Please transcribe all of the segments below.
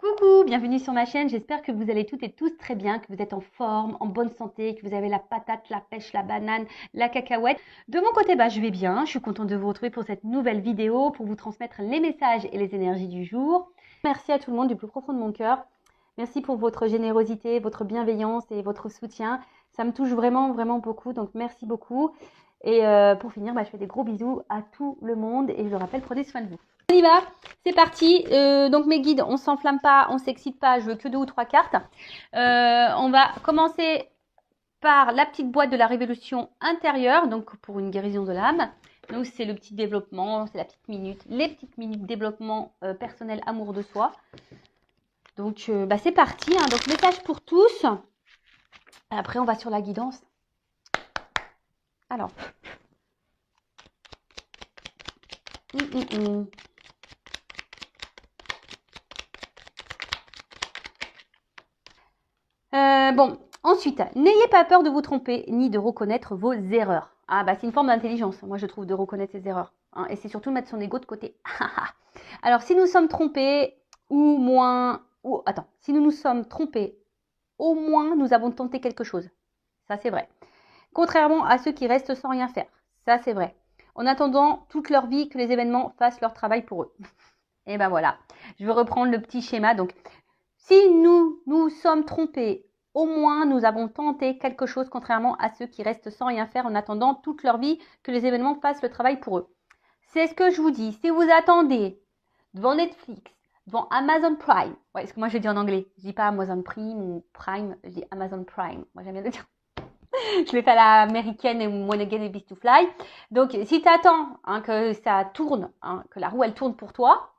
Coucou, bienvenue sur ma chaîne, j'espère que vous allez toutes et tous très bien, que vous êtes en forme, en bonne santé, que vous avez la patate, la pêche, la banane, la cacahuète. De mon côté, je vais bien, je suis contente de vous retrouver pour cette nouvelle vidéo, pour vous transmettre les messages et les énergies du jour. Merci à tout le monde du plus profond de mon cœur. Merci pour votre générosité, votre bienveillance et votre soutien. Ça me touche vraiment, vraiment beaucoup, donc merci beaucoup. Et pour finir, je fais des gros bisous à tout le monde et je le rappelle, prenez soin de vous. On y va, c'est parti. Donc mes guides, on s'enflamme pas, on s'excite pas, je veux que 2 ou 3 cartes. On va commencer par la petite boîte de la révolution intérieure, donc pour une guérison de l'âme. Donc c'est le petit développement, c'est la petite minute, les petites minutes développement personnel, amour de soi. Donc c'est parti, hein. Donc message pour tous. Après on va sur la guidance. Alors. Bon, ensuite, n'ayez pas peur de vous tromper ni de reconnaître vos erreurs. Ah c'est une forme d'intelligence, moi je trouve, de reconnaître ses erreurs. Hein, et c'est surtout de mettre son ego de côté. Alors, si nous sommes trompés, si nous nous sommes trompés, au moins nous avons tenté quelque chose. Ça, c'est vrai. Contrairement à ceux qui restent sans rien faire. Ça, c'est vrai. En attendant toute leur vie que les événements fassent leur travail pour eux. Et voilà. Je vais reprendre le petit schéma. Donc, si nous nous sommes trompés, au moins nous avons tenté quelque chose, contrairement à ceux qui restent sans rien faire en attendant toute leur vie que les événements fassent le travail pour eux. C'est ce que je vous dis. Si vous attendez devant Netflix, devant Amazon Prime, parce que moi je dis en anglais, je dis pas Amazon Prime ou Prime, je dis Amazon Prime. Moi j'aime bien le dire. Je l'ai fait à l'américaine et When Again it Begins to Fly. Donc si tu attends que ça tourne, que la roue elle tourne pour toi,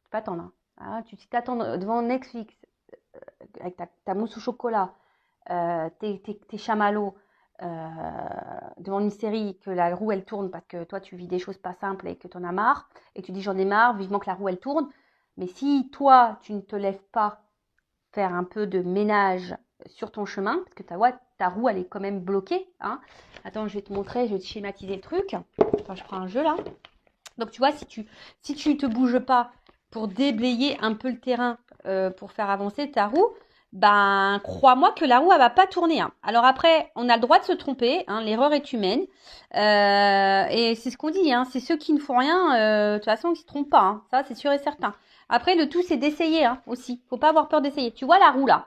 tu peux attendre. Si tu attends devant Netflix avec ta mousse au chocolat, tes chamallows, devant une série, que la roue elle tourne parce que toi tu vis des choses pas simples et que tu en as marre, et tu dis j'en ai marre, vivement que la roue elle tourne. Mais si toi tu ne te lèves pas faire un peu de ménage sur ton chemin, parce que ta roue elle est quand même bloquée, hein. Attends, je vais te montrer, je vais te schématiser le truc. Attends, je prends un jeu là. Donc tu vois, si tu te bouges pas pour déblayer un peu le terrain, pour faire avancer ta roue, crois-moi que la roue elle va pas tourner, hein. Alors après, on a le droit de se tromper, hein, l'erreur est humaine, et c'est ce qu'on dit, hein, c'est ceux qui ne font rien, de toute façon ils se trompent pas, hein, ça c'est sûr et certain. Après le tout c'est d'essayer, hein, aussi, faut pas avoir peur d'essayer. Tu vois la roue là,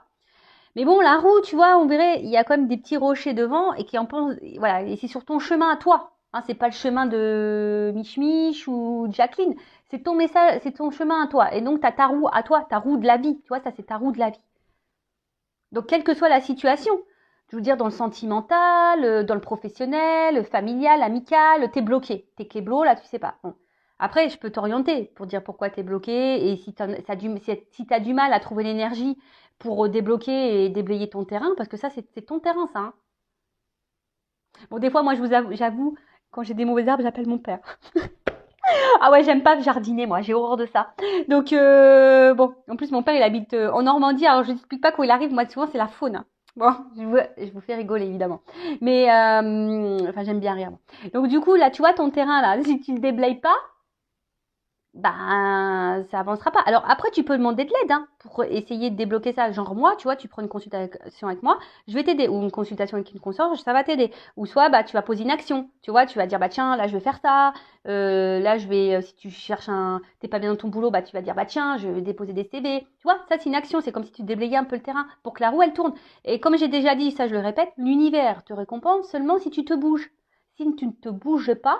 mais bon la roue, tu vois, on verrait, il y a quand même des petits rochers devant et qui en pensent, voilà, et c'est sur ton chemin à toi, hein, c'est pas le chemin de Mich Mich ou Jacqueline, c'est ton message, c'est ton chemin à toi, et donc t'as ta roue à toi, ta roue de la vie, tu vois, ça c'est ta roue de la vie. Donc, quelle que soit la situation, je veux dire dans le sentimental, dans le professionnel, familial, amical, t'es bloqué. T'es kéblo, là, tu sais pas. Bon. Après, je peux t'orienter pour dire pourquoi t'es bloqué et si t'as du mal à trouver l'énergie pour débloquer et déblayer ton terrain, parce que ça, c'est ton terrain, ça. Hein. Bon, des fois, moi, j'avoue, quand j'ai des mauvais herbes, j'appelle mon père. Ah ouais, j'aime pas jardiner, moi, j'ai horreur de ça. Donc, bon, en plus, mon père, il habite en Normandie, alors je n'explique pas quand il arrive, moi, souvent, c'est la faune. Hein. Bon, je vous fais rigoler, évidemment. Mais, j'aime bien rire. Donc, du coup, là, tu vois, ton terrain, là, si tu le déblayes pas, ça avancera pas. Alors après, tu peux demander de l'aide, hein, pour essayer de débloquer ça. Genre moi, tu vois, tu prends une consultation avec moi, je vais t'aider. Ou une consultation avec une consorge, ça va t'aider. Ou soit, tu vas poser une action. Tu vois, tu vas dire, tiens, là, je vais faire ça. Là, je vais, si tu cherches t'es pas bien dans ton boulot, tu vas dire, tiens, je vais déposer des CV. Tu vois, ça, c'est une action. C'est comme si tu déblayais un peu le terrain pour que la roue, elle tourne. Et comme j'ai déjà dit, ça, je le répète, l'univers te récompense seulement si tu te bouges. Si tu ne te bouges pas,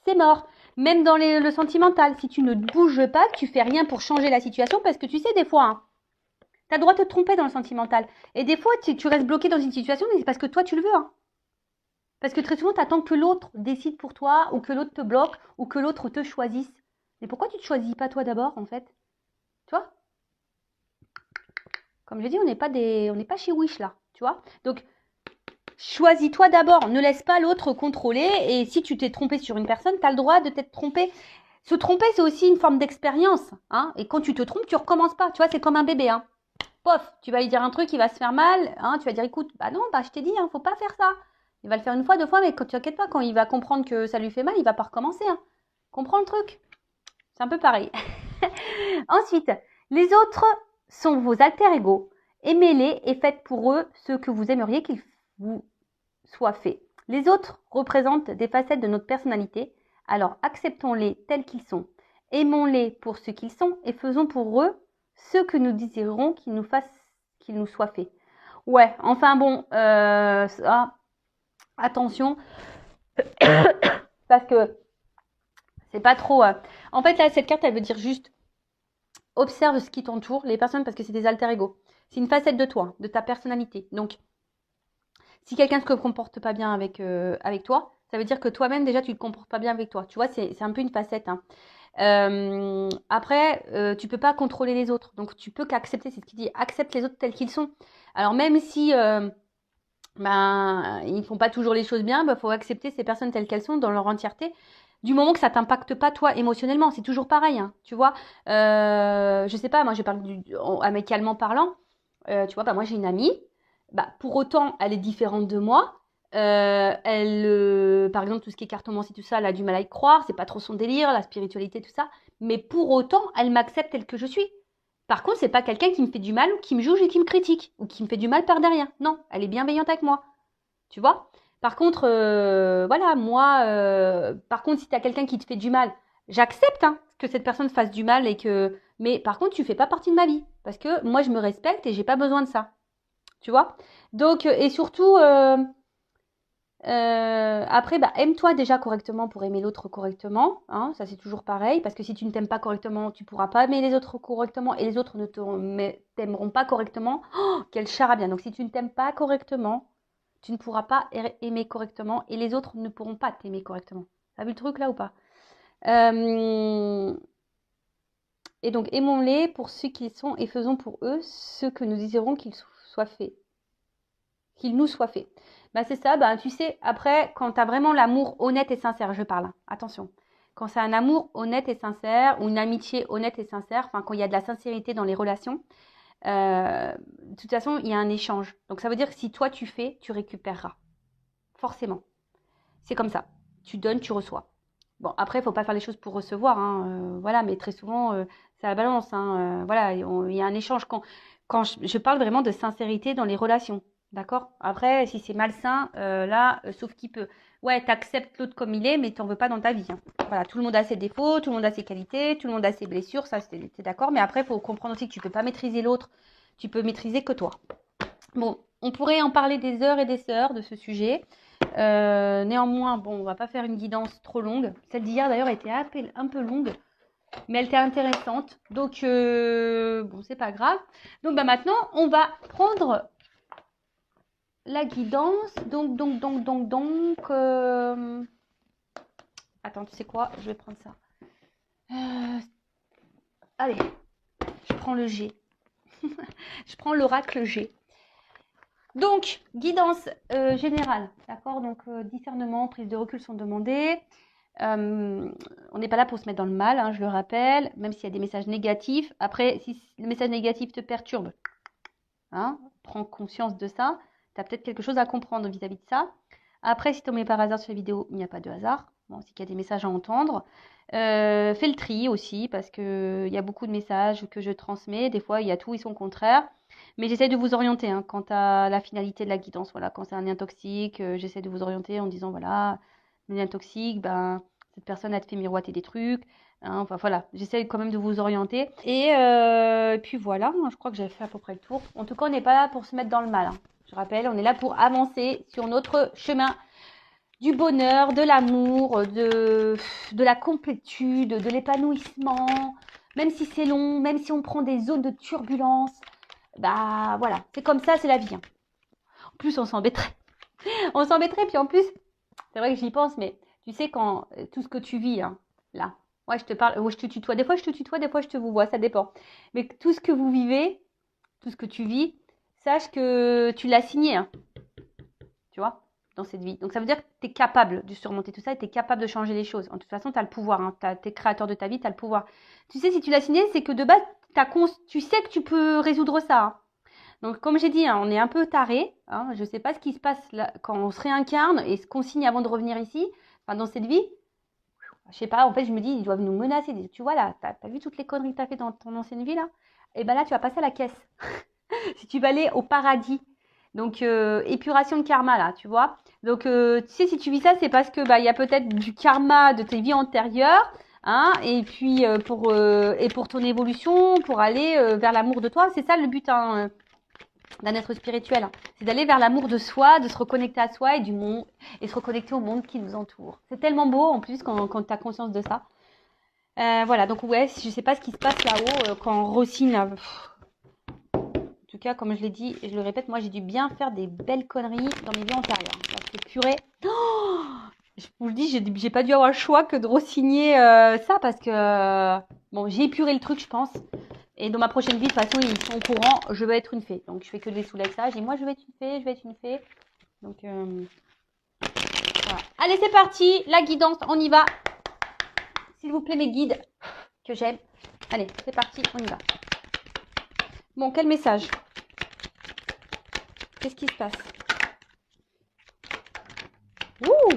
c'est mort. Même dans le sentimental, si tu ne bouges pas, que tu fais rien pour changer la situation, parce que tu sais, des fois, tu as le droit de te tromper dans le sentimental. Et des fois, tu restes bloqué dans une situation, mais c'est parce que toi, tu le veux. Hein. Parce que très souvent, tu attends que l'autre décide pour toi, ou que l'autre te bloque, ou que l'autre te choisisse. Mais pourquoi tu ne te choisis pas toi d'abord, en fait? Tu vois? Comme je dis, on n'est pas chez Wish, là. Tu vois? Donc, choisis-toi d'abord, ne laisse pas l'autre contrôler. Et si tu t'es trompé sur une personne, tu as le droit de t'être trompé. Se tromper, c'est aussi une forme d'expérience. Hein. Et quand tu te trompes, tu recommences pas. Tu vois, c'est comme un bébé. Hein. Pof, tu vas lui dire un truc, il va se faire mal. Hein. Tu vas dire, écoute, non, je t'ai dit, faut pas faire ça. Il va le faire une fois, deux fois, mais quand tu inquiètes pas, quand il va comprendre que ça lui fait mal, il va pas recommencer. Hein. Comprends le truc. C'est un peu pareil. Ensuite, Les autres sont vos alter-ego. Aimez-les et faites pour eux ce que vous aimeriez qu'ils vous soient faits. Les autres représentent des facettes de notre personnalité, alors acceptons-les tels qu'ils sont. Aimons-les pour ce qu'ils sont et faisons pour eux ce que nous désirerons qu'ils nous soient faits. Ouais, enfin bon, attention, parce que c'est pas trop... En fait, là, cette carte, elle veut dire juste observe ce qui t'entoure, les personnes, parce que c'est des alter-ego. C'est une facette de toi, de ta personnalité. Donc, si quelqu'un ne se comporte pas bien avec toi, ça veut dire que toi-même, déjà, tu ne te comportes pas bien avec toi. Tu vois, c'est un peu une facette. Hein. Après, tu peux pas contrôler les autres. Donc, tu peux qu'accepter, c'est ce qu'il dit, accepte les autres tels qu'ils sont. Alors, même si ils font pas toujours les choses bien, faut accepter ces personnes telles qu'elles sont dans leur entièreté. Du moment que ça t'impacte pas toi émotionnellement, c'est toujours pareil, hein, tu vois. Je sais pas, moi je parle amicalement parlant. Tu vois, moi j'ai une amie. Pour autant, elle est différente de moi. Par exemple, tout ce qui est cartomancie, tout ça, elle a du mal à y croire. C'est pas trop son délire, la spiritualité, tout ça. Mais pour autant, elle m'accepte telle que je suis. Par contre, c'est pas quelqu'un qui me fait du mal ou qui me juge et qui me critique ou qui me fait du mal par derrière. Non, elle est bienveillante avec moi. Tu vois? Par contre, voilà, moi, par contre, si tu as quelqu'un qui te fait du mal, j'accepte hein, que cette personne fasse du mal et que. Mais par contre, tu fais pas partie de ma vie. Parce que moi, je me respecte et j'ai pas besoin de ça. Tu vois? Donc, et surtout, après, aime-toi déjà correctement pour aimer l'autre correctement. Hein, ça, c'est toujours pareil. Parce que si tu ne t'aimes pas correctement, tu ne pourras pas aimer les autres correctement. Et les autres ne t'aimeront pas correctement. Oh, quel charabia. Donc, si tu ne t'aimes pas correctement, tu ne pourras pas aimer correctement. Et les autres ne pourront pas t'aimer correctement. T'as vu le truc là ou pas? Et donc, aimons-les pour ce qu'ils sont et faisons pour eux ce que nous désirons qu'ils soient faits. Qu'il nous soit fait. C'est ça, tu sais, après, quand tu as vraiment l'amour honnête et sincère, je parle, attention. Quand c'est un amour honnête et sincère, ou une amitié honnête et sincère, quand il y a de la sincérité dans les relations, de toute façon, il y a un échange. Donc ça veut dire que si toi tu fais, tu récupéreras. Forcément. C'est comme ça. Tu donnes, tu reçois. Bon, après, il ne faut pas faire les choses pour recevoir, hein, voilà, mais très souvent, c'est la balance. Hein, voilà, il y a un échange. Quand je parle vraiment de sincérité dans les relations. D'accord? Après, si c'est malsain, là, sauf qui peut. Ouais, t'acceptes l'autre comme il est, mais t'en veux pas dans ta vie. Hein. Voilà, tout le monde a ses défauts, tout le monde a ses qualités, tout le monde a ses blessures, ça, t'es d'accord. Mais après, il faut comprendre aussi que tu peux pas maîtriser l'autre, tu peux maîtriser que toi. Bon, on pourrait en parler des heures et des heures de ce sujet. Néanmoins, bon, on va pas faire une guidance trop longue. Celle d'hier, d'ailleurs, était un peu longue, mais elle était intéressante. Donc, bon, c'est pas grave. Donc, maintenant, on va prendre la guidance. Donc. Attends, tu sais quoi? Je vais prendre ça. Allez, je prends le G. Je prends l'oracle G. Donc, guidance générale, d'accord? Donc, discernement, prise de recul sont demandées. On n'est pas là pour se mettre dans le mal, hein, je le rappelle, même s'il y a des messages négatifs. Après, si le message négatif te perturbe, hein, prends conscience de ça. Tu as peut-être quelque chose à comprendre vis-à-vis de ça. Après, si tu tombes par hasard sur la vidéo, il n'y a pas de hasard. Bon, c'est qu'il y a des messages à entendre. Fais le tri aussi, parce qu'il y a beaucoup de messages que je transmets. Des fois, il y a tout et son contraire. Mais j'essaie de vous orienter hein, quant à la finalité de la guidance. Voilà, quand c'est un lien toxique, j'essaie de vous orienter en disant, voilà, le lien toxique, cette personne, elle te fait miroiter des trucs. Hein, enfin voilà, j'essaie quand même de vous orienter. Et puis voilà, je crois que j'ai fait à peu près le tour. En tout cas, on n'est pas là pour se mettre dans le mal. Hein. Je rappelle, on est là pour avancer sur notre chemin du bonheur, de l'amour, de la complétude, de l'épanouissement. Même si c'est long, même si on prend des zones de turbulence, voilà, c'est comme ça, c'est la vie. Hein. En plus, on s'embêterait. On s'embêterait, puis en plus, c'est vrai que j'y pense, mais tu sais, quand tout ce que tu vis, hein, là, ouais, je te parle, je te tutoie. Des fois, je te tutoie, des fois, je te vous vois, ça dépend. Mais tout ce que vous vivez, tout ce que tu vis, sache que tu l'as signé, hein, tu vois, dans cette vie. Donc, ça veut dire que tu es capable de surmonter tout ça et tu es capable de changer les choses. En toute façon, tu as le pouvoir. Hein, tu es créateur de ta vie, tu as le pouvoir. Tu sais, si tu l'as signé, c'est que de base, tu sais que tu peux résoudre ça. Hein. Donc, comme j'ai dit, hein, on est un peu taré. Hein, je ne sais pas ce qui se passe là, quand on se réincarne et ce qu'on signe avant de revenir ici, dans cette vie. Je sais pas, en fait, je me dis, ils doivent nous menacer. Tu vois, là, t'as vu toutes les conneries que t'as fait dans ton ancienne vie, là? et ben là, tu vas passer à la caisse. Si tu vas aller au paradis. Donc, épuration de karma, là, tu vois. Donc, tu sais, si tu vis ça, c'est parce que bah, il y a peut-être du karma de tes vies antérieures, hein, et puis et pour ton évolution, pour aller vers l'amour de toi. C'est ça le but, hein, d'un être spirituel. C'est d'aller vers l'amour de soi, de se reconnecter à soi et du monde, et se reconnecter au monde qui nous entoure. C'est tellement beau, en plus, quand tu as conscience de ça. Voilà, donc ouais, je sais pas ce qui se passe là-haut quand Rossine en tout cas, comme je l'ai dit et je le répète, moi j'ai dû bien faire des belles conneries dans mes vies antérieures. Parce que purée, je vous le dis, j'ai pas dû avoir le choix que de re-signer ça parce que bon, j'ai épuré le truc, je pense. Et dans ma prochaine vie, de toute façon, ils sont au courant, je vais être une fée. Donc je fais que des saouler avec ça. J'ai moi je vais être une fée, je vais être une fée. Donc voilà. Allez, c'est parti, la guidance, on y va. S'il vous plaît, mes guides que j'aime. Allez, c'est parti, on y va. Bon, quel message? Qu'est-ce qui se passe? Ouh!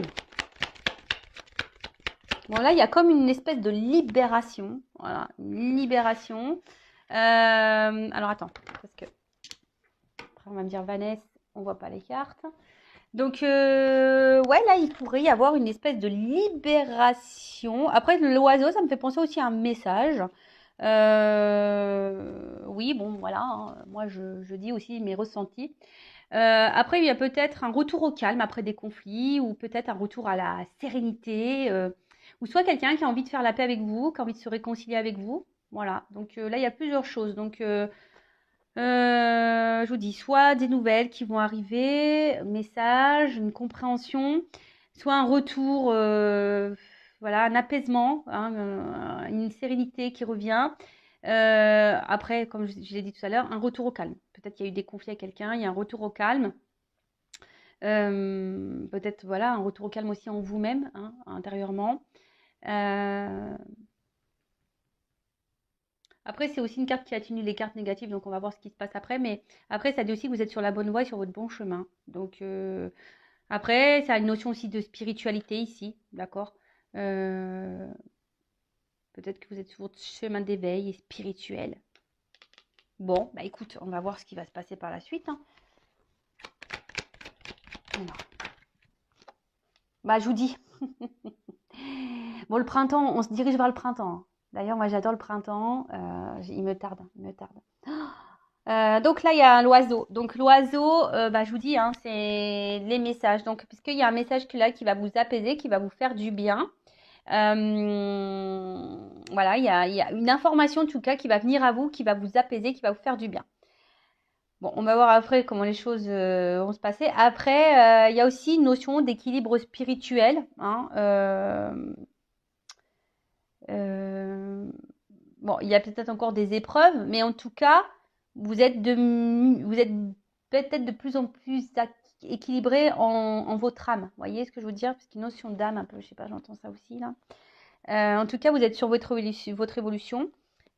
Bon, là, il y a comme une espèce de libération. Voilà, une libération. Alors, attends, parce que après, on va me dire, Vanessa, on voit pas les cartes. Donc, ouais, là, il pourrait y avoir une espèce de libération. Après, l'oiseau, ça me fait penser aussi à un message. Oui, bon, voilà, hein, moi, je dis aussi mes ressentis. Après, il y a peut-être un retour au calme après des conflits ou peut-être un retour à la sérénité ou soit quelqu'un qui a envie de faire la paix avec vous, qui a envie de se réconcilier avec vous. Voilà, donc là, il y a plusieurs choses. Donc, je vous dis, soit des nouvelles qui vont arriver, message, une compréhension, soit un retour, voilà, un apaisement, hein, une sérénité qui revient. Après, comme je l'ai dit tout à l'heure, un retour au calme. Peut-être qu'il y a eu des conflits avec quelqu'un, il y a un retour au calme. Peut-être voilà un retour au calme aussi en vous-même, hein, intérieurement. Après, c'est aussi une carte qui atténue les cartes négatives, donc on va voir ce qui se passe après. Mais après, ça dit aussi que vous êtes sur la bonne voie et sur votre bon chemin. Donc après, ça a une notion aussi de spiritualité ici, d'accord. Euh, Peut-être que vous êtes sur votre chemin d'éveil et spirituel. Bon, bah écoute, on va voir ce qui va se passer par la suite, hein. Alors, bah je vous dis. Bon, le printemps, on se dirige vers le printemps, hein. D'ailleurs, moi j'adore le printemps. Il me tarde, il me tarde. Donc là, il y a l'oiseau. Donc l'oiseau, bah, je vous dis, hein, c'est les messages. Donc, puisqu'il y a un message là qui va vous apaiser, qui va vous faire du bien. Voilà, il y a une information en tout cas qui va venir à vous, qui va vous apaiser, qui va vous faire du bien. Bon, on va voir après comment les choses vont se passer. Après, il y a aussi une notion d'équilibre spirituel, hein. Euh, bon, il y a peut-être encore des épreuves, mais en tout cas, vous êtes peut-être de plus en plus équilibré en votre âme. Vous voyez ce que je veux dire? Parce qu'une notion d'âme, un peu, je sais pas, j'entends ça aussi là. En tout cas, vous êtes sur votre évolution.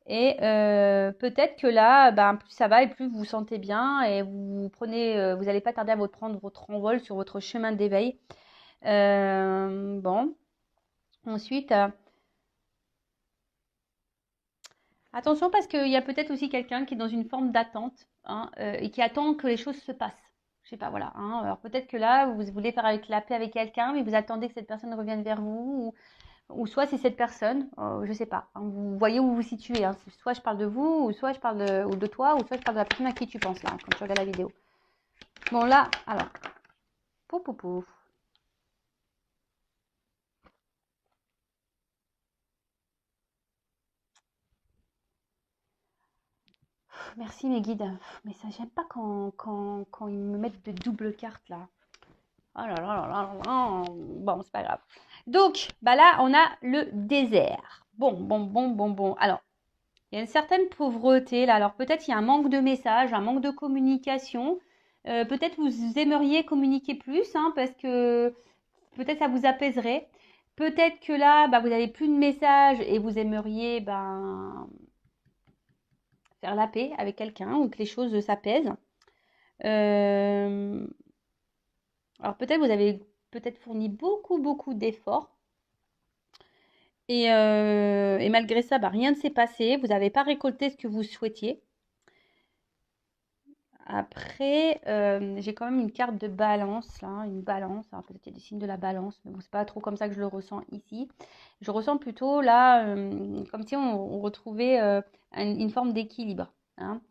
Et peut-être que là, ben, plus ça va et plus vous vous sentez bien et vous prenez, vous n'allez pas tarder à prendre votre envol sur votre chemin d'éveil. Bon, ensuite, attention parce qu'il y a peut-être aussi quelqu'un qui est dans une forme d'attente, hein, et qui attend que les choses se passent. Je sais pas, voilà, hein. Alors peut-être que là, vous voulez faire avec la paix avec quelqu'un, mais vous attendez que cette personne revienne vers vous, ou soit c'est cette personne, je sais pas, hein. Vous voyez où vous vous situez, hein. Soit je parle de vous, ou soit je parle ou de toi, ou soit je parle de la personne à qui tu penses là, quand tu regardes la vidéo. Bon là, alors, pouf pouf pouf. Merci mes guides. Mais ça, j'aime pas quand ils me mettent de doubles cartes là. Oh là là là là là. Bon, c'est pas grave. Donc, bah là, on a le désert. Bon. Alors, il y a une certaine pauvreté là. Alors, peut-être il y a un manque de messages, un manque de communication. Peut-être vous aimeriez communiquer plus, hein, parce que peut-être ça vous apaiserait. Peut-être que là, bah, vous n'avez plus de messages et vous aimeriez ben, faire la paix avec quelqu'un ou que les choses s'apaisent. Euh, alors peut-être vous avez peut-être fourni beaucoup d'efforts et malgré ça, bah, rien ne s'est passé. Vous n'avez pas récolté ce que vous souhaitiez. Après, j'ai quand même une carte de balance, là, une balance. Alors peut-être qu'il y a des signes de la balance, mais bon, c'est pas trop comme ça que je le ressens ici. Je ressens plutôt là, comme si on retrouvait une forme d'équilibre, hein.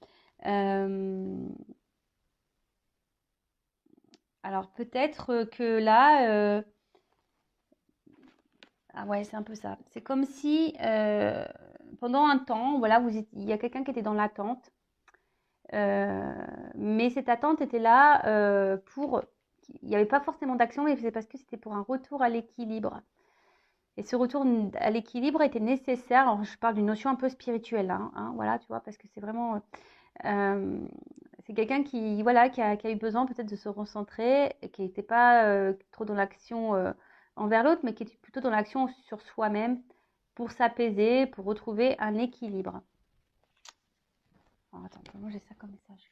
Euh, alors peut-être que là, ah ouais, c'est un peu ça. C'est comme si pendant un temps, voilà, il y a quelqu'un qui était dans l'attente. Euh, mais cette attente était là pour. Il n'y avait pas forcément d'action, mais c'est parce que c'était pour un retour à l'équilibre. Et ce retour à l'équilibre était nécessaire. Alors, je parle d'une notion un peu spirituelle, hein, voilà, tu vois, parce que c'est vraiment. euh, c'est quelqu'un qui, voilà, qui a eu besoin peut-être de se recentrer, et qui n'était pas trop dans l'action envers l'autre, mais qui était plutôt dans l'action sur soi-même pour s'apaiser, pour retrouver un équilibre. Alors, attends, comment j'ai ça comme message?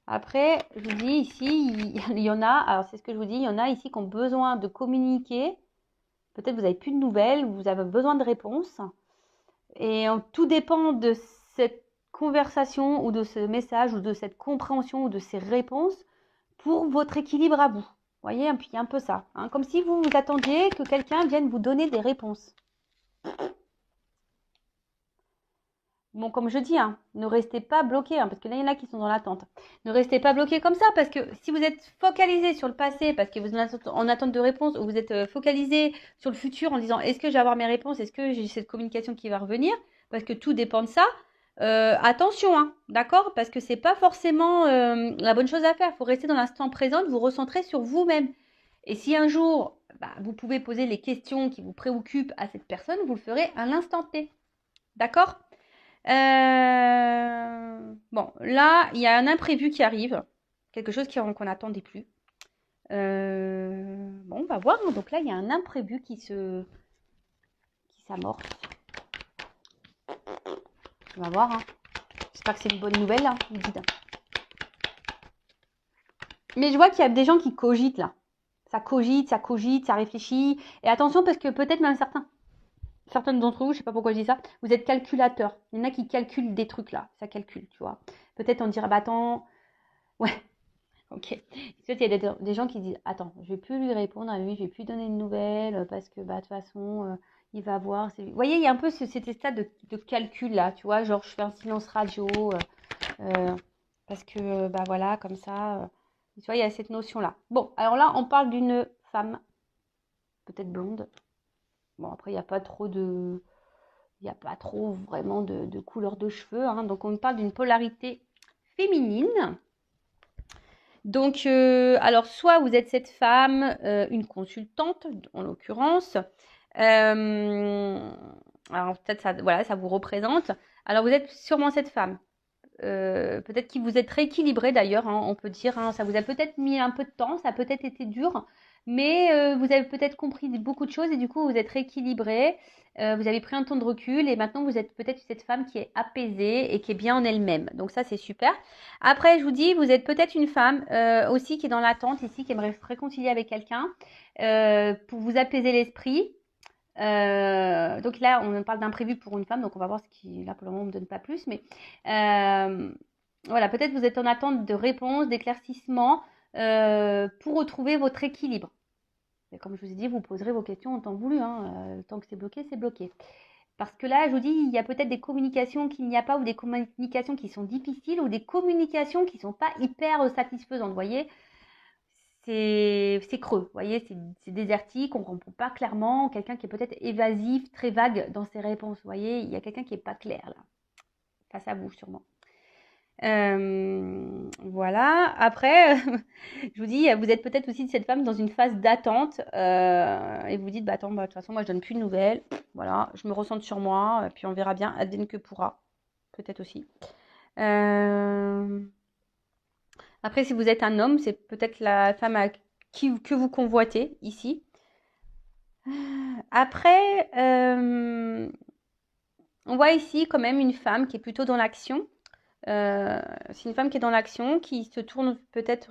Après, je vous dis ici, il y en a, alors c'est ce que je vous dis, il y en a ici qui ont besoin de communiquer. Peut-être vous n'avez plus de nouvelles, vous avez besoin de réponses. Et tout dépend de cette conversation ou de ce message ou de cette compréhension ou de ces réponses pour votre équilibre à vous. Vous voyez, il y a un peu ça, hein, comme si vous vous attendiez que quelqu'un vienne vous donner des réponses. Bon, comme je dis, hein, ne restez pas bloqué, hein, parce que là, il y en a qui sont dans l'attente. Ne restez pas bloqué comme ça, parce que si vous êtes focalisé sur le passé, parce que vous êtes en attente de réponse, ou vous êtes focalisé sur le futur en disant est-ce que je vais avoir mes réponses, est-ce que j'ai cette communication qui va revenir, parce que tout dépend de ça, attention, hein, d'accord? Parce que c'est pas forcément la bonne chose à faire. Il faut rester dans l'instant présent, vous recentrer sur vous-même. Et si un jour, vous pouvez poser les questions qui vous préoccupent à cette personne, vous le ferez à l'instant T. D'accord? Bon, là, il y a un imprévu qui arrive, quelque chose qu'on n'attendait plus. Bon, on va voir, hein. Donc là, il y a un imprévu qui s'amorce. On va voir, hein. J'espère que c'est une bonne nouvelle, hein, le guide. Mais je vois qu'il y a des gens qui cogitent là. Ça cogite, ça réfléchit. Et attention, parce que peut-être même certaines d'entre vous, je sais pas pourquoi je dis ça, vous êtes calculateurs. Il y en a qui calculent des trucs là. Ça calcule, tu vois. Peut-être on dirait, attends, ouais. Ok. Ensuite, il y a des gens qui disent attends, je vais plus lui répondre à lui, je vais plus donner de nouvelles parce que de toute façon, il va voir. Vous voyez, il y a un peu cet état de calcul là, tu vois, genre je fais un silence radio parce que voilà, comme ça. Tu vois, il y a cette notion là. Bon, alors là, on parle d'une femme, peut-être blonde. Bon, après, il n'y a pas trop vraiment de couleur de cheveux, hein, donc on parle d'une polarité féminine. Donc, alors, soit vous êtes cette femme, une consultante en l'occurrence. Alors, peut-être ça, voilà, ça vous représente. Alors, vous êtes sûrement cette femme. Peut-être que vous êtes rééquilibré d'ailleurs, hein, on peut dire, hein, ça vous a peut-être mis un peu de temps, ça a peut-être été dur, mais vous avez peut-être compris beaucoup de choses et du coup vous êtes rééquilibré, vous avez pris un temps de recul et maintenant vous êtes peut-être cette femme qui est apaisée et qui est bien en elle-même. Donc ça c'est super. Après je vous dis, vous êtes peut-être une femme aussi qui est dans l'attente ici, qui aimerait se réconcilier avec quelqu'un pour vous apaiser l'esprit. Donc là, on parle d'imprévu pour une femme, donc on va voir ce qui, là pour le moment, on ne me donne pas plus, mais voilà, peut-être vous êtes en attente de réponses, d'éclaircissements pour retrouver votre équilibre. Et comme je vous ai dit, vous poserez vos questions en temps voulu, hein, tant que c'est bloqué, c'est bloqué. Parce que là, je vous dis, il y a peut-être des communications qu'il n'y a pas, ou des communications qui sont difficiles, ou des communications qui ne sont pas hyper satisfaisantes, vous voyez. C'est creux, vous voyez, c'est désertique, on ne comprend pas clairement, quelqu'un qui est peut-être évasif, très vague dans ses réponses, vous voyez, il y a quelqu'un qui n'est pas clair là, face à vous sûrement. Voilà, après, je vous dis, vous êtes peut-être aussi de cette femme dans une phase d'attente et vous vous dites, attends, de toute façon, moi je donne plus de nouvelles, voilà, je me ressens sur moi, puis on verra bien, advienne que pourra, peut-être aussi. Après, si vous êtes un homme, c'est peut-être la femme que vous convoitez ici. Après, on voit ici quand même une femme qui est plutôt dans l'action. C'est une femme qui est dans l'action, qui se tourne peut-être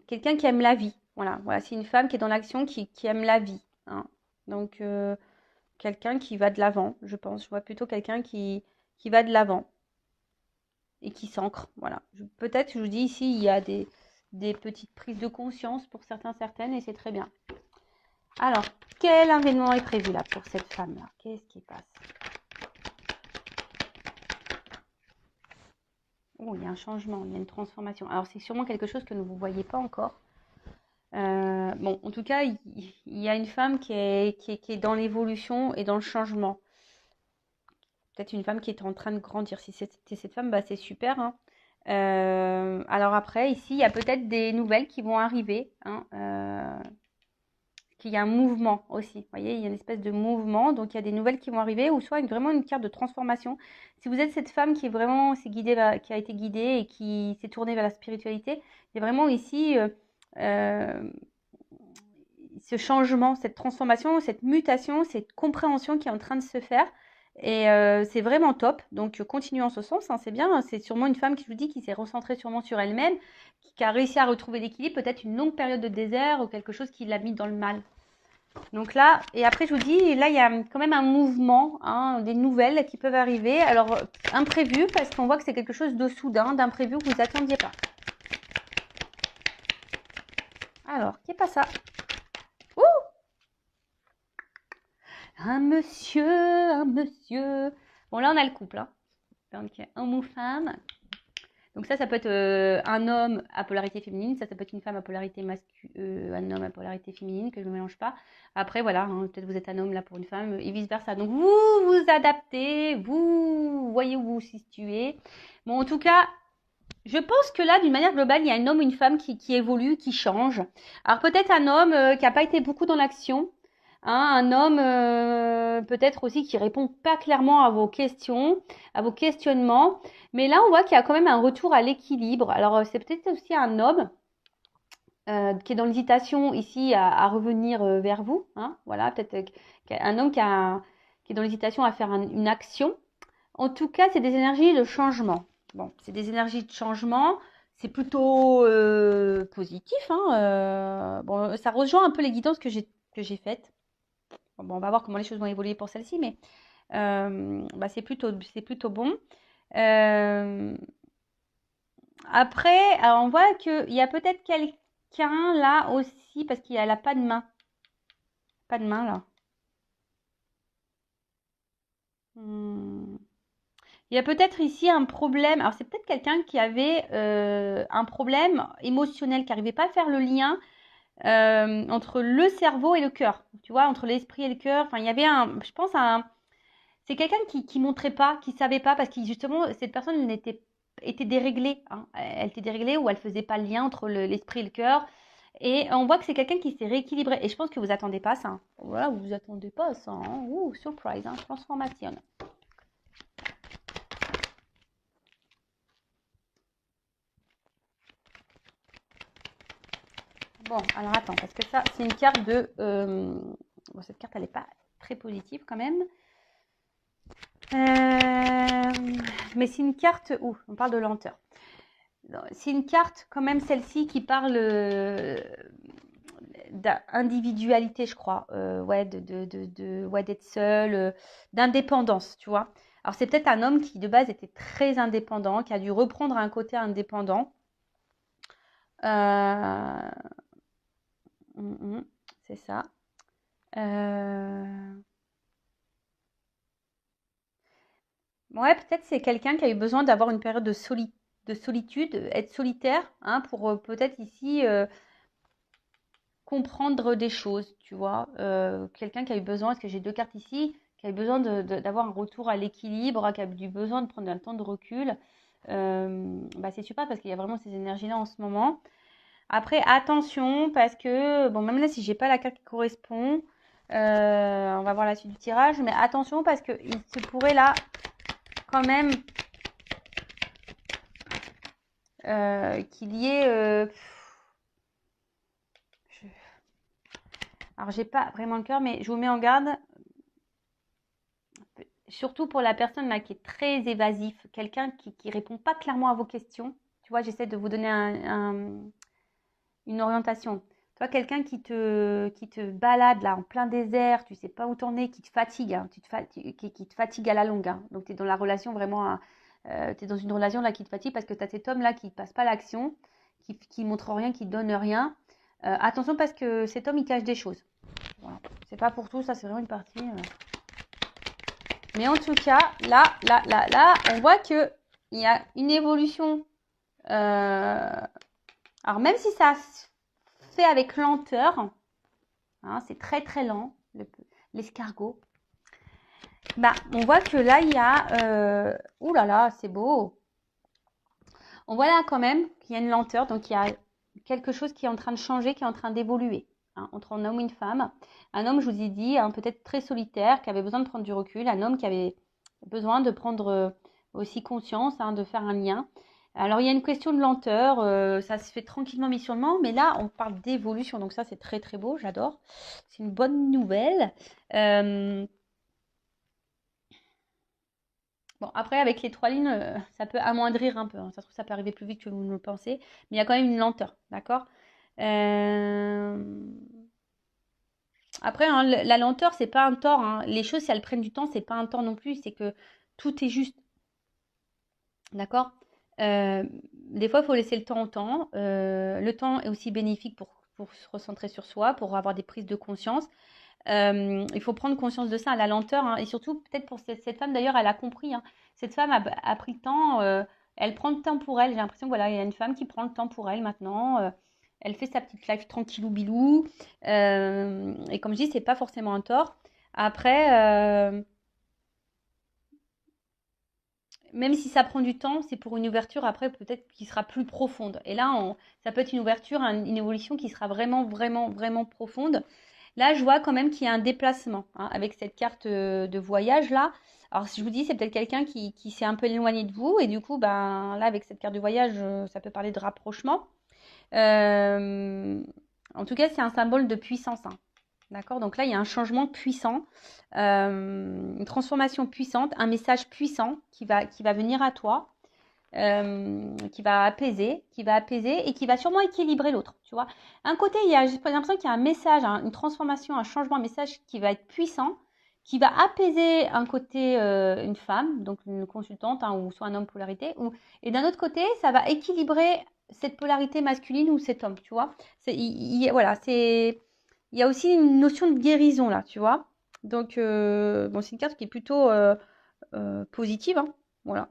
quelqu'un qui aime la vie. Voilà, c'est une femme qui est dans l'action, qui aime la vie, hein. Donc, quelqu'un qui va de l'avant, je pense. Je vois plutôt quelqu'un qui va de l'avant et qui s'ancre. Voilà. Peut-être, je vous dis ici, il y a des petites prises de conscience pour certains, certaines, et c'est très bien. Alors, quel événement est prévu là pour cette femme-là? Qu'est-ce qui passe? Oh, il y a un changement, il y a une transformation. Alors, c'est sûrement quelque chose que vous ne voyez pas encore. Bon, en tout cas, il y a une femme qui est dans l'évolution et dans le changement. Peut-être une femme qui est en train de grandir. Si c'était cette femme, bah, c'est super, hein. Alors après, ici, il y a peut-être des nouvelles qui vont arriver, hein, qu'il y a un mouvement aussi. Vous voyez, il y a une espèce de mouvement, donc il y a des nouvelles qui vont arriver, ou soit vraiment une carte de transformation. Si vous êtes cette femme qui est vraiment qui a été guidée et qui s'est tournée vers la spiritualité, il y a vraiment ici ce changement, cette transformation, cette mutation, cette compréhension qui est en train de se faire. Et c'est vraiment top. Donc, continuez en ce sens, hein, c'est bien. C'est sûrement une femme qui, je vous dis, qui s'est recentrée sûrement sur elle-même, qui a réussi à retrouver l'équilibre, peut-être une longue période de désert ou quelque chose qui l'a mis dans le mal. Donc là, et après, je vous dis, là, il y a quand même un mouvement, hein, des nouvelles qui peuvent arriver. Alors, imprévu, parce qu'on voit que c'est quelque chose de soudain, d'imprévu que vous n'attendiez pas. Alors, qui est pas ça? Ouh! Un monsieur. Bon, là, on a le couple, hein. Donc, homme ou femme. Donc ça peut être un homme à polarité féminine, ça peut être une femme à polarité masculine, un homme à polarité féminine, que je ne mélange pas. Après, voilà, hein, peut-être vous êtes un homme là pour une femme, et vice-versa. Donc vous vous adaptez, vous voyez où vous vous situez. Bon, en tout cas, je pense que là, d'une manière globale, il y a un homme ou une femme qui évolue, qui change. Alors peut-être un homme qui n'a pas été beaucoup dans l'action, hein, un homme peut-être aussi qui répond pas clairement à vos questions, à vos questionnements. Mais là, on voit qu'il y a quand même un retour à l'équilibre. Alors c'est peut-être aussi un homme qui est dans l'hésitation ici à revenir vers vous. Hein, voilà, peut-être un homme qui est dans l'hésitation à faire une action. En tout cas, c'est des énergies de changement. Bon, c'est des énergies de changement. C'est plutôt positif. Hein, bon, ça rejoint un peu les guidances que j'ai faites. Bon, on va voir comment les choses vont évoluer pour celle-ci, mais bah, c'est plutôt bon. Euh, Après, alors on voit qu'il y a peut-être quelqu'un là aussi, parce qu'il n'a pas de main. Pas de main là. Hmm. Il y a peut-être ici un problème. Alors, c'est peut-être quelqu'un qui avait un problème émotionnel, qui n'arrivait pas à faire le lien entre le cerveau et le cœur. Tu vois, entre l'esprit et le cœur. Enfin, il y avait je pense, c'est quelqu'un qui montrait pas, qui savait pas, parce que justement, cette personne était déréglée. Hein. Elle était déréglée ou elle faisait pas le lien entre l'esprit et le cœur. Et on voit que c'est quelqu'un qui s'est rééquilibré. Et je pense que vous attendez pas ça. Hein. Voilà, vous attendez pas ça. Hein. Ouh, surprise, hein, transformation. Bon, alors attends, parce que ça, c'est une carte de... Bon, cette carte, elle n'est pas très positive quand même. Mais c'est une carte... Ouh, on parle de lenteur. C'est une carte, quand même, celle-ci, qui parle d'individualité, je crois. Ouais, ouais, d'être seul, d'indépendance, tu vois. Alors, c'est peut-être un homme qui, de base, était très indépendant, qui a dû reprendre un côté indépendant. Euh... c'est ça. Ouais, peut-être c'est quelqu'un qui a eu besoin d'avoir une période de solitude, être solitaire, hein, pour peut-être ici comprendre des choses, tu vois. Quelqu'un qui a eu besoin, parce que j'ai deux cartes ici, qui a eu besoin d'avoir un retour à l'équilibre, qui a eu besoin de prendre un temps de recul. Bah, c'est super parce qu'il y a vraiment ces énergies-là en ce moment. Après, attention, parce que, bon, même là, si j'ai pas la carte qui correspond, on va voir la suite du tirage, mais attention parce qu'il se pourrait là, quand même, qu'il y ait... alors, j'ai pas vraiment le cœur, mais je vous mets en garde, surtout pour la personne là qui est très évasif, quelqu'un qui répond pas clairement à vos questions. Tu vois, j'essaie de vous donner une orientation. vois quelqu'un qui te balade là en plein désert, tu sais pas où t'en es, qui te fatigue, hein, qui te fatigue à la longue. Hein. Donc tu es dans la relation vraiment, tu es dans une relation là qui te fatigue parce que tu as cet homme là qui passe pas l'action, qui montre rien, qui donne rien. Attention parce que cet homme il cache des choses. Voilà. C'est pas pour tout, ça c'est vraiment une partie. Mais en tout cas, là, on voit que il y a une évolution. Alors même si ça se fait avec lenteur, hein, c'est très très lent, l'escargot. Bah, on voit que là il y a, ouh là là, c'est beau. On voit là quand même qu'il y a une lenteur, donc il y a quelque chose qui est en train de changer, qui est en train d'évoluer. Hein, entre un homme et une femme. Un homme, je vous ai dit, hein, peut-être très solitaire, qui avait besoin de prendre du recul. Un homme qui avait besoin de prendre aussi conscience, hein, de faire un lien. Alors, il y a une question de lenteur. Ça se fait tranquillement, missionnement. Mais là, on parle d'évolution. Donc ça, c'est très, très beau. J'adore. C'est une bonne nouvelle. Bon, après, avec les 3 lignes, ça peut amoindrir un peu. Hein. Ça se trouve, ça peut arriver plus vite que vous ne le pensez. Mais il y a quand même une lenteur. D'accord. Après, hein, la lenteur, c'est pas un tort. Hein. Les choses, si elles prennent du temps, c'est pas un tort non plus. C'est que tout est juste. D'accord. Des fois, il faut laisser le temps au temps. Le temps est aussi bénéfique pour se recentrer sur soi, pour avoir des prises de conscience. Il faut prendre conscience de ça, la lenteur. Hein. Et surtout, peut-être pour cette femme, d'ailleurs, elle a compris. Hein. Cette femme a pris le temps. Elle prend le temps pour elle. J'ai l'impression que voilà, il y a une femme qui prend le temps pour elle maintenant. Elle fait sa petite life tranquillou bilou. Et comme je dis, c'est pas forcément un tort. Après, même si ça prend du temps, c'est pour une ouverture après peut-être qui sera plus profonde. Et là, ça peut être une ouverture, une évolution qui sera vraiment, vraiment, vraiment profonde. Là, je vois quand même qu'il y a un déplacement hein, avec cette carte de voyage là. Alors, si je vous dis, c'est peut-être quelqu'un qui s'est un peu éloigné de vous et du coup, ben là, avec cette carte de voyage, ça peut parler de rapprochement. En tout cas, c'est un symbole de puissance. Hein. D'accord. Donc là, il y a un changement puissant, une transformation puissante, un message puissant qui va venir à toi, qui va apaiser et qui va sûrement équilibrer l'autre. Tu vois. Un côté, j'ai l'impression qu'il y a un message, hein, une transformation, un changement, un message qui va être puissant, qui va apaiser un côté une femme, donc une consultante, hein, ou soit un homme polarité, et d'un autre côté, ça va équilibrer cette polarité masculine ou cet homme, tu vois. Voilà, il y a aussi une notion de guérison là, tu vois. Donc, bon, c'est une carte qui est plutôt positive, hein. Voilà.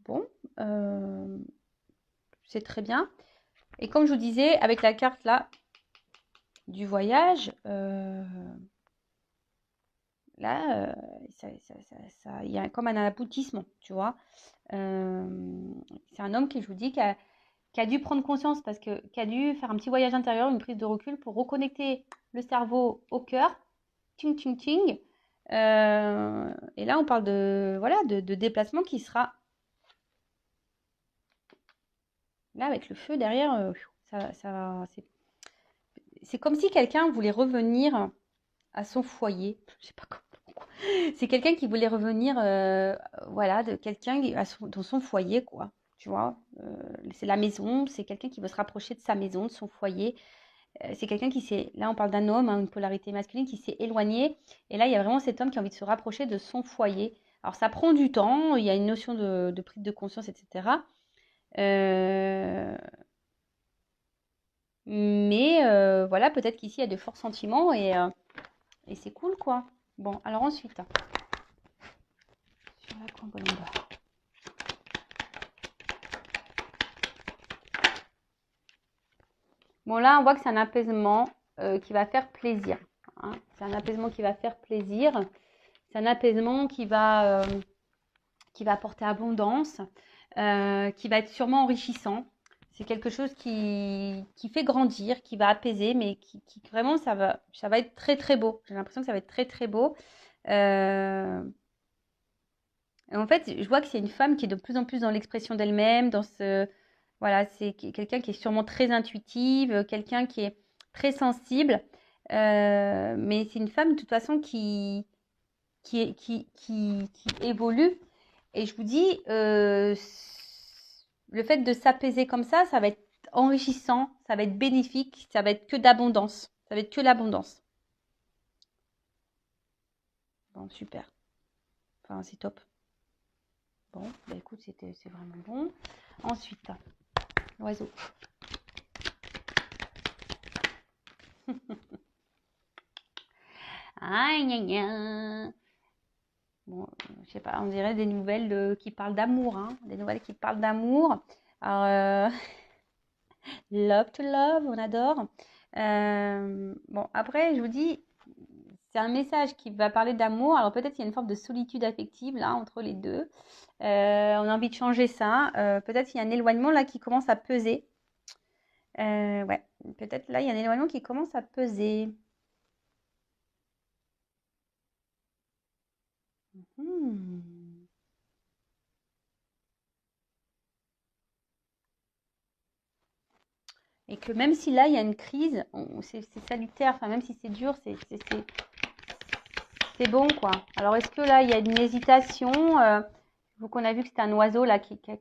Bon, c'est très bien. Et comme je vous disais, avec la carte là du voyage, là, il y a comme un aboutissement, tu vois. C'est un homme qui, je vous dis, qui a dû prendre conscience parce que qui a dû faire un petit voyage intérieur, une prise de recul pour reconnecter le cerveau au cœur. Ting, ting, ting. Et là, on parle de, voilà, de déplacement qui sera là avec le feu derrière. C'est comme si quelqu'un voulait revenir à son foyer. Je sais pas comment. C'est quelqu'un qui voulait revenir, voilà, de quelqu'un dans son foyer, quoi. Tu vois, c'est la maison, c'est quelqu'un qui veut se rapprocher de sa maison, de son foyer. C'est quelqu'un là on parle d'un homme, hein, une polarité masculine qui s'est éloigné. Et là, il y a vraiment cet homme qui a envie de se rapprocher de son foyer. Alors, ça prend du temps, il y a une notion de prise de conscience, etc. Mais voilà, peut-être qu'ici, il y a de forts sentiments et c'est cool, quoi. Bon, alors ensuite, sur la combinaison. Bon, là, on voit que c'est un apaisement qui va faire plaisir. Hein. C'est un apaisement qui va faire plaisir. C'est un apaisement qui va apporter abondance, qui va être sûrement enrichissant. C'est quelque chose qui fait grandir, qui va apaiser, mais qui vraiment, ça va être très, très beau. J'ai l'impression que ça va être très, très beau. En fait, je vois que c'est une femme qui est de plus en plus dans l'expression d'elle-même, voilà, c'est quelqu'un qui est sûrement très intuitive, quelqu'un qui est très sensible, mais c'est une femme de toute façon qui évolue. Et je vous dis, le fait de s'apaiser comme ça va être enrichissant, ça va être bénéfique, ça va être que d'abondance. Ça va être que l'abondance. Bon, super. Enfin, c'est top. Bon, bah écoute, c'est vraiment bon. Ensuite, l'oiseau. Aïe, aïe, aïe. Bon, je sais pas, on dirait des nouvelles qui parlent d'amour, hein. Des nouvelles qui parlent d'amour. Alors, love to love, on adore. Bon, après, je vous dis, c'est un message qui va parler d'amour. Alors peut-être qu'il y a une forme de solitude affective là entre les deux. On a envie de changer ça. Peut-être qu'il y a un éloignement là qui commence à peser. Ouais, peut-être là il y a un éloignement qui commence à peser. Et que même si là il y a une crise, c'est salutaire. Enfin même si c'est dur, c'est bon quoi. Alors est-ce que là il y a une hésitation Vous qu'on a vu que c'était un oiseau là qui était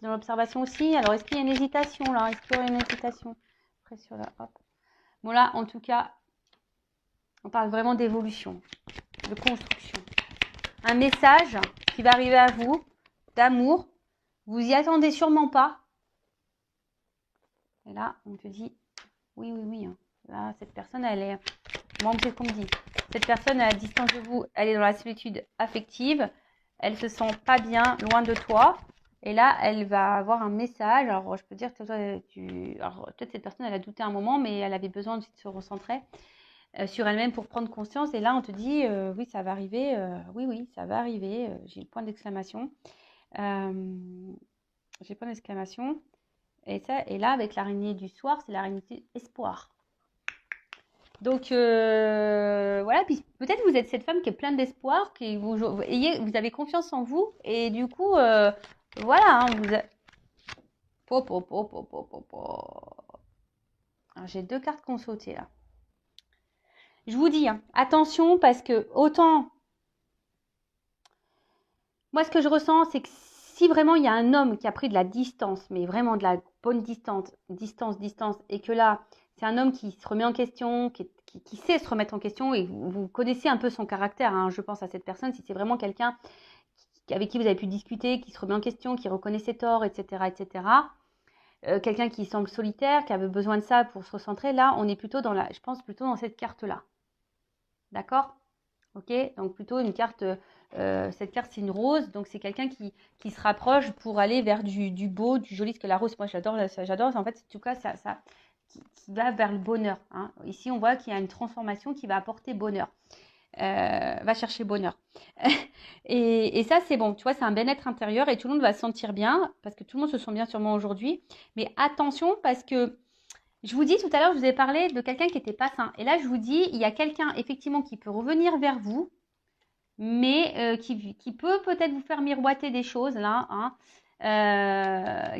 dans l'observation aussi. Alors est-ce qu'il y a une hésitation là Est-ce qu'il y aurait une hésitation après sur la hop. Bon là en tout cas, on parle vraiment d'évolution, de construction. Un message qui va arriver à vous, d'amour. Vous y attendez sûrement pas. Et là on te dit oui oui oui. Là cette personne elle est, moi c'est ce qu'on me dit. Cette personne à distance de vous, elle est dans la solitude affective. Elle se sent pas bien loin de toi. Et là, elle va avoir un message. Alors, je peux dire que toi, alors peut-être cette personne, elle a douté un moment, mais elle avait besoin de se recentrer sur elle-même pour prendre conscience. Et là, on te dit, oui, ça va arriver. Oui, oui, ça va arriver. J'ai le point d'exclamation. J'ai le point d'exclamation. Et là, avec l'araignée du soir, c'est l'araignée espoir. Donc voilà, puis peut-être vous êtes cette femme qui est pleine d'espoir, vous avez confiance en vous, et du coup, voilà, hein, j'ai 2 cartes qui ont sauté là. Je vous dis, hein, attention, parce que autant, moi ce que je ressens, c'est que si vraiment il y a un homme qui a pris de la distance, mais vraiment de la bonne distance, et que là, c'est un homme qui se remet en question, qui sait se remettre en question, et vous connaissez un peu son caractère, hein, je pense à cette personne, si c'est vraiment quelqu'un avec qui vous avez pu discuter, qui se remet en question, qui reconnaît ses torts, etc., etc., quelqu'un qui semble solitaire, qui avait besoin de ça pour se recentrer, là, on est plutôt je pense plutôt dans cette carte-là. D'accord ? Ok ? Donc plutôt une carte, cette carte c'est une rose, donc c'est quelqu'un qui se rapproche pour aller vers du beau, du joli, parce que la rose, moi j'adore, en fait, en tout cas, ça qui va vers le bonheur. Hein. Ici, on voit qu'il y a une transformation qui va apporter bonheur. Va chercher bonheur. et ça, c'est bon. Tu vois, c'est un bien-être intérieur et tout le monde va se sentir bien parce que tout le monde se sent bien sûrement aujourd'hui. Mais attention parce que je vous dis tout à l'heure, je vous ai parlé de quelqu'un qui n'était pas sain. Et là, je vous dis, il y a quelqu'un effectivement qui peut revenir vers vous, mais qui peut peut-être vous faire miroiter des choses là, hein,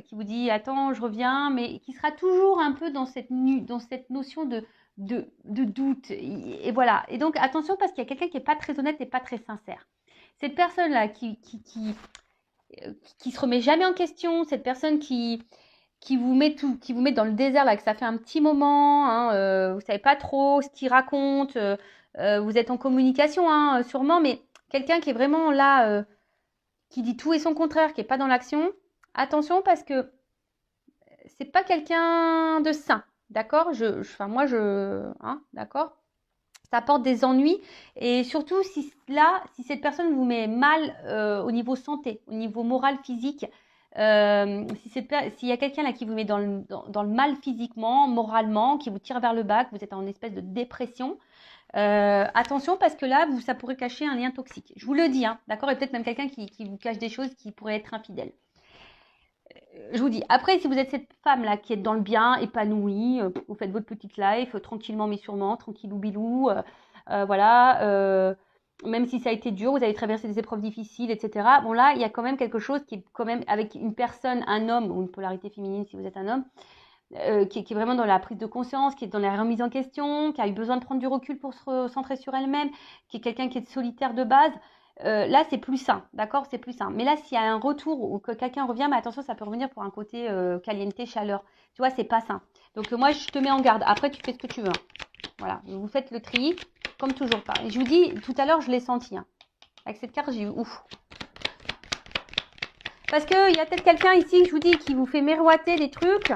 qui vous dit attends, je reviens, mais qui sera toujours un peu dans cette notion de doute. Et voilà. Et donc attention parce qu'il y a quelqu'un qui n'est pas très honnête et pas très sincère. Cette personne-là qui se remet jamais en question, cette personne qui vous met dans le désert là, que ça fait un petit moment, hein, vous savez pas trop ce qu'il raconte, vous êtes en communication, hein, sûrement, mais quelqu'un qui est vraiment là, qui dit tout et son contraire, qui est pas dans l'action, attention parce que c'est pas quelqu'un de sain, d'accord ? Hein, d'accord ? Ça apporte des ennuis et surtout si cette personne vous met mal au niveau santé, au niveau moral, physique, s'il y a quelqu'un là qui vous met dans le mal physiquement, moralement, qui vous tire vers le bas, que vous êtes en espèce de dépression, attention parce que là, ça pourrait cacher un lien toxique. Je vous le dis, hein, d'accord ? Et peut-être même quelqu'un qui vous cache des choses qui pourraient être infidèles. Je vous dis, après, si vous êtes cette femme-là qui est dans le bien, épanouie, vous faites votre petite life, tranquillement mais sûrement, tranquillou bilou, voilà, même si ça a été dur, vous avez traversé des épreuves difficiles, etc. Bon là, il y a quand même quelque chose qui est quand même avec une personne, un homme, ou une polarité féminine si vous êtes un homme, qui est vraiment dans la prise de conscience, qui est dans la remise en question, qui a eu besoin de prendre du recul pour se recentrer sur elle-même, qui est quelqu'un qui est solitaire de base. là, c'est plus sain, d'accord? C'est plus sain. Mais là, s'il y a un retour ou que quelqu'un revient, mais attention, ça peut revenir pour un côté caliente, chaleur. Tu vois, c'est pas sain. Donc, moi, je te mets en garde. Après, tu fais ce que tu veux. Hein. Voilà, vous faites le tri, comme toujours. Et je vous dis, tout à l'heure, je l'ai senti. Hein. Avec cette carte, j'ai eu ouf. Parce qu'il y a peut-être quelqu'un ici, je vous dis, qui vous fait miroiter des trucs.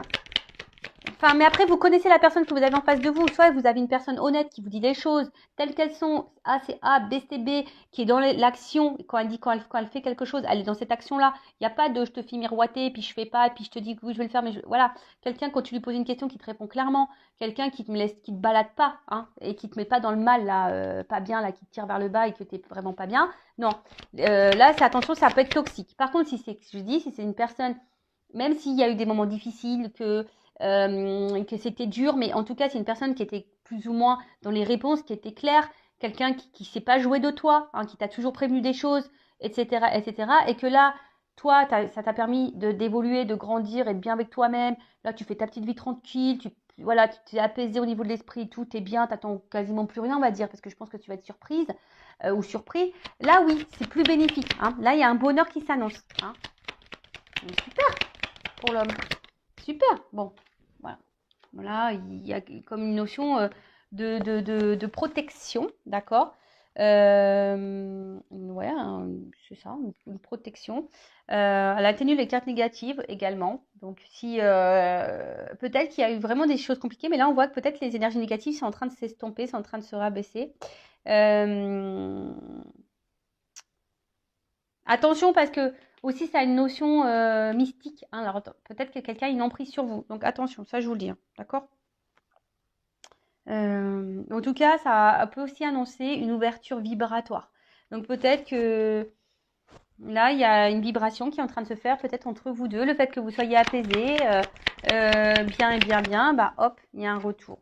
Enfin, mais après, vous connaissez la personne que vous avez en face de vous. Soit vous avez une personne honnête qui vous dit les choses telles qu'elles sont. A, c'est A, B, c'est B, qui est dans l'action. Quand elle dit, quand elle fait quelque chose, elle est dans cette action-là. Il n'y a pas de je te fais miroiter, puis je fais pas, puis je te dis que oui, je vais le faire. Mais voilà. Quelqu'un, quand tu lui poses une question, qui te répond clairement. Quelqu'un qui te balade pas, hein, et qui te met pas dans le mal, là, pas bien, là, qui te tire vers le bas et que tu n'es vraiment pas bien. Non. Là, c'est attention, ça peut être toxique. Par contre, si c'est une personne, même s'il y a eu des moments difficiles, que c'était dur, mais en tout cas, c'est une personne qui était plus ou moins dans les réponses, qui était claire, quelqu'un qui ne s'est pas joué de toi, hein, qui t'a toujours prévenu des choses, etc., etc., et que là, toi, ça t'a permis d'évoluer, de grandir, être bien avec toi-même. Là, tu fais ta petite vie tranquille, voilà, tu t'es apaisé au niveau de l'esprit, tout est bien, t'attends quasiment plus rien, on va dire, parce que je pense que tu vas être surprise ou surpris. Là, oui, c'est plus bénéfique. Hein. Là, il y a un bonheur qui s'annonce. Hein. Super pour l'homme. Super. Bon, voilà. Voilà, il y a comme une notion de protection, d'accord? Ouais, c'est ça, une protection. Elle atténue les cartes négatives également. Donc, si peut-être qu'il y a eu vraiment des choses compliquées, mais là, on voit que peut-être les énergies négatives sont en train de s'estomper, sont en train de se rabaisser. Attention parce que aussi ça a une notion mystique. Hein, alors peut-être que quelqu'un a une emprise sur vous. Donc attention, ça je vous le dis. Hein, d'accord? En tout cas, ça peut aussi annoncer une ouverture vibratoire. Donc peut-être que là, il y a une vibration qui est en train de se faire peut-être entre vous deux. Le fait que vous soyez apaisés, bien et bien bien, bah hop, il y a un retour.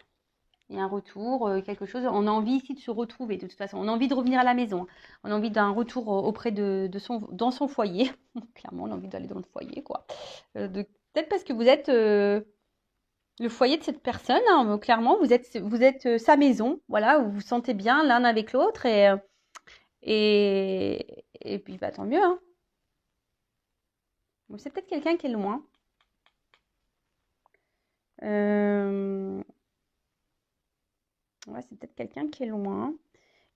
Il y a un retour, quelque chose. On a envie ici de se retrouver de toute façon. On a envie de revenir à la maison. On a envie d'un retour auprès dans son foyer. Clairement, on a envie d'aller dans le foyer, quoi. Peut-être parce que vous êtes le foyer de cette personne. Hein, clairement, vous êtes sa maison. Voilà, où vous vous sentez bien l'un avec l'autre. Et puis, bah, tant mieux. Hein. Bon, c'est peut-être quelqu'un qui est loin. Ouais, c'est peut-être quelqu'un qui est loin.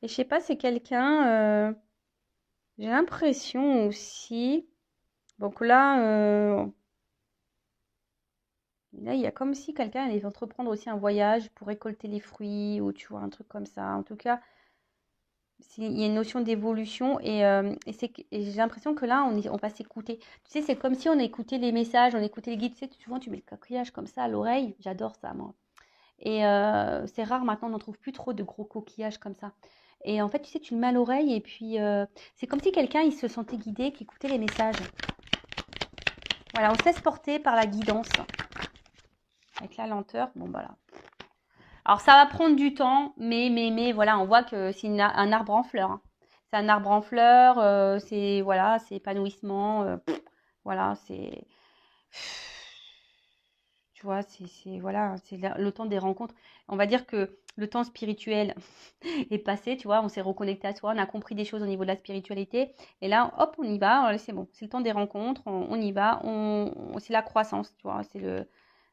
Et je sais pas, c'est quelqu'un. J'ai l'impression aussi. Donc là, il y a comme si quelqu'un allait entreprendre aussi un voyage pour récolter les fruits ou tu vois, un truc comme ça. En tout cas, il y a une notion d'évolution et j'ai l'impression que là, on va s'écouter. Tu sais, c'est comme si on écoutait les messages, on écoutait les guides. Tu sais, souvent, tu mets le coquillage comme ça à l'oreille. J'adore ça, moi. Et c'est rare maintenant, on n'en trouve plus trop de gros coquillages comme ça. Et en fait, tu sais, tu le mets à l'oreille et puis c'est comme si quelqu'un, il se sentait guidé, qui écoutait les messages. Voilà, on se laisse porter par la guidance. Avec la lenteur, bon voilà. Alors ça va prendre du temps, mais voilà, on voit que c'est un arbre en fleurs. Hein. C'est un arbre en fleurs, c'est voilà, c'est épanouissement, voilà, c'est tu vois, c'est voilà, c'est le temps des rencontres. On va dire que le temps spirituel est passé, tu vois, on s'est reconnecté à soi, on a compris des choses au niveau de la spiritualité, et là, hop, on y va, c'est bon, c'est le temps des rencontres, on y va, c'est la croissance, tu vois,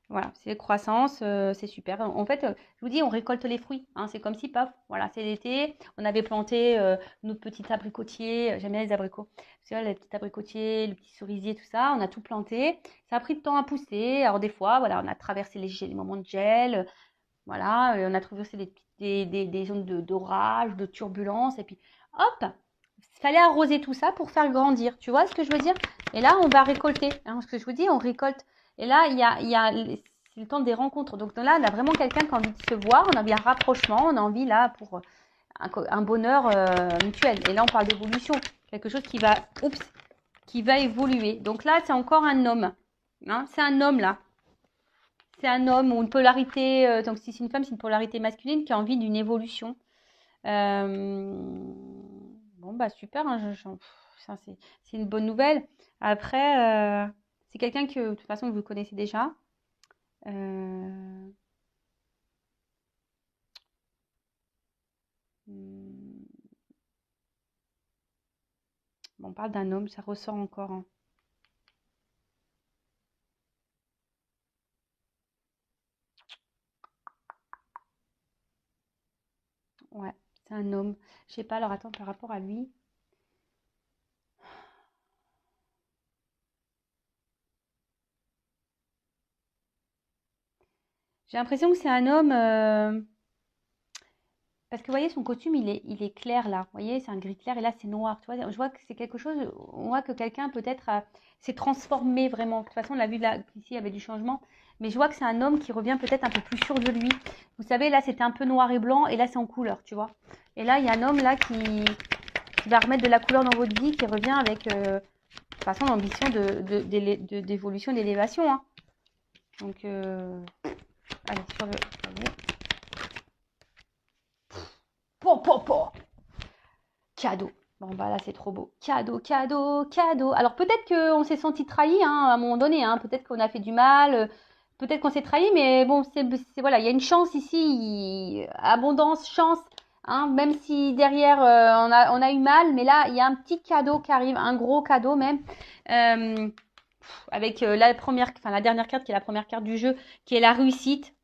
voilà, c'est croissance, c'est super. En fait, je vous dis, on récolte les fruits. Hein, c'est comme si, paf, voilà, c'est l'été. On avait planté nos petits abricotiers. J'aime bien les abricots. Tu vois, les petits abricotiers, les petits cerisiers, tout ça. On a tout planté. Ça a pris du temps à pousser. Alors des fois, voilà, on a traversé les moments de gel. Voilà, on a traversé des zones d'orage, de turbulence. Et puis, hop, il fallait arroser tout ça pour faire grandir. Tu vois ce que je veux dire? Et là, on va récolter. Hein, ce que je vous dis, on récolte. Et là, c'est le temps des rencontres. Donc là, on a vraiment quelqu'un qui a envie de se voir, on a envie d'un rapprochement, on a envie là pour un bonheur mutuel. Et là, on parle d'évolution. Quelque chose qui va évoluer. Donc là, c'est encore un homme. Hein, c'est un homme là. C'est un homme ou une polarité. Donc si c'est une femme, c'est une polarité masculine qui a envie d'une évolution. Bon, bah super, hein, ça, c'est une bonne nouvelle. Après, c'est quelqu'un que de toute façon vous connaissez déjà. Euh, hmm, Bon, on parle d'un homme, ça ressort encore, hein. Ouais, c'est un homme. Je sais pas, alors attends, par rapport à lui. J'ai l'impression que c'est un homme. Parce que vous voyez, son costume, il est clair là. Vous voyez, c'est un gris clair et là, c'est noir. Tu vois, je vois que c'est quelque chose. On voit que quelqu'un peut-être s'est transformé vraiment. De toute façon, on l'a vu là, ici, il y avait du changement. Mais je vois que c'est un homme qui revient peut-être un peu plus sûr de lui. Vous savez, là, c'était un peu noir et blanc et là, c'est en couleur, tu vois. Et là, il y a un homme là qui va remettre de la couleur dans votre vie, qui revient avec, de toute façon, l'ambition d'évolution, d'élévation, hein. Donc, allez, sur le. Allez. Po, po, po. Cadeau. Bon, bah là, c'est trop beau. Cadeau, cadeau, cadeau. Alors, peut-être qu'on s'est senti trahi, hein, à un moment donné, hein. Peut-être qu'on a fait du mal. Peut-être qu'on s'est trahi, mais bon, voilà, il y a une chance ici. Abondance, chance. Hein, même si derrière, on a eu mal. Mais là, il y a un petit cadeau qui arrive. Un gros cadeau, même. Avec la dernière carte qui est la première carte du jeu, qui est la réussite.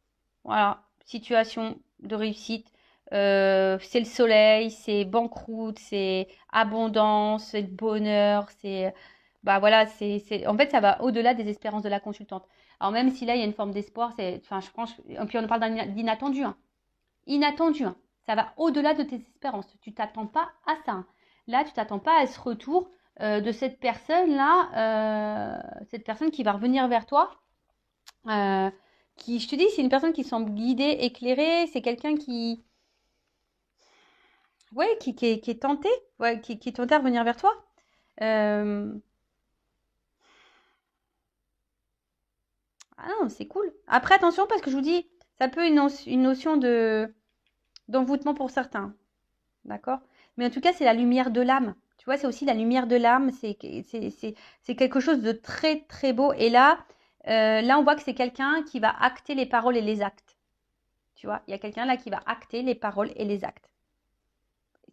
Voilà, situation de réussite. C'est le soleil, c'est banqueroute, c'est abondance, c'est le bonheur, c'est bah voilà, en fait ça va au-delà des espérances de la consultante. Alors même si là il y a une forme d'espoir, enfin je pense, et puis on parle d'inattendu, hein. Inattendu, hein. Ça va au-delà de tes espérances. Tu t'attends pas à ça, hein. Là tu t'attends pas à ce retour de cette personne-là, cette personne qui va revenir vers toi. Euh, je te dis, c'est une personne qui semble guidée, éclairée. C'est quelqu'un ouais, qui est tenté, ouais, qui est tenté à revenir vers toi. Euh, Ah non, c'est cool. Après, attention, parce que je vous dis, ça peut une notion d'envoûtement pour certains, d'accord? Mais en tout cas, c'est la lumière de l'âme. Tu vois, c'est aussi la lumière de l'âme. C'est quelque chose de très, très beau. Et là, on voit que c'est quelqu'un qui va acter les paroles et les actes. Tu vois, il y a quelqu'un là qui va acter les paroles et les actes.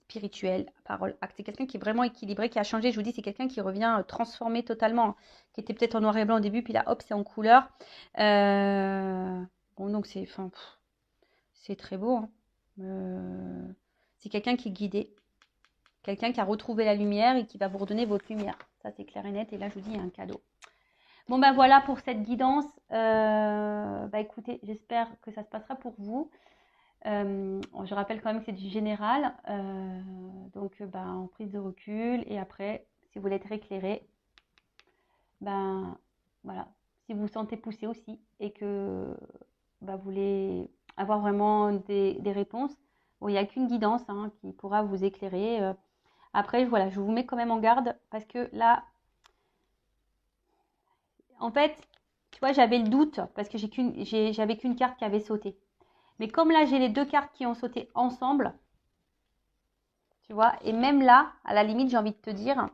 Spirituel, parole, acte. C'est quelqu'un qui est vraiment équilibré, qui a changé. Je vous dis, c'est quelqu'un qui revient transformé totalement, hein, qui était peut-être en noir et blanc au début, puis là, hop, c'est en couleur. Bon, donc c'est très beau, hein. C'est quelqu'un qui est guidé, quelqu'un qui a retrouvé la lumière et qui va vous redonner votre lumière. Ça, c'est clair et net. Et là, je vous dis, il y a un cadeau. Bon, ben voilà pour cette guidance. Bah écoutez, j'espère que ça se passera pour vous. Je rappelle quand même que c'est du général, donc en prise de recul. Et après, si vous voulez être éclairé, ben voilà, si vous vous sentez poussé aussi et que vous voulez avoir vraiment des réponses, bon, il n'y a qu'une guidance, hein, qui pourra vous éclairer. Après, voilà, je vous mets quand même en garde parce que là, en fait, tu vois, j'avais le doute parce que j'avais qu'une carte qui avait sauté. Mais comme là, j'ai les deux cartes qui ont sauté ensemble, tu vois, et même là, à la limite, j'ai envie de te dire,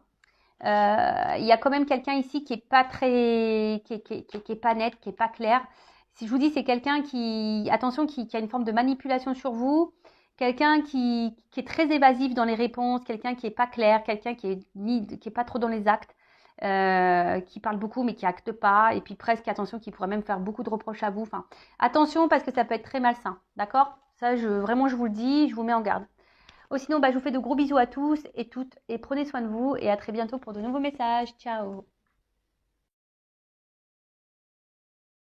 il y a quand même quelqu'un ici qui est pas très, qui est pas net, qui est pas clair. Si je vous dis, c'est quelqu'un attention, qui a une forme de manipulation sur vous, quelqu'un qui est très évasif dans les réponses, quelqu'un qui est pas clair, quelqu'un qui est pas trop dans les actes, qui parle beaucoup mais qui acte pas, et puis presque, attention, qui pourrait même faire beaucoup de reproches à vous. Enfin, attention parce que ça peut être très malsain, d'accord? Ça, vraiment, je vous le dis, je vous mets en garde. Sinon, je vous fais de gros bisous à tous et toutes et prenez soin de vous et à très bientôt pour de nouveaux messages. Ciao!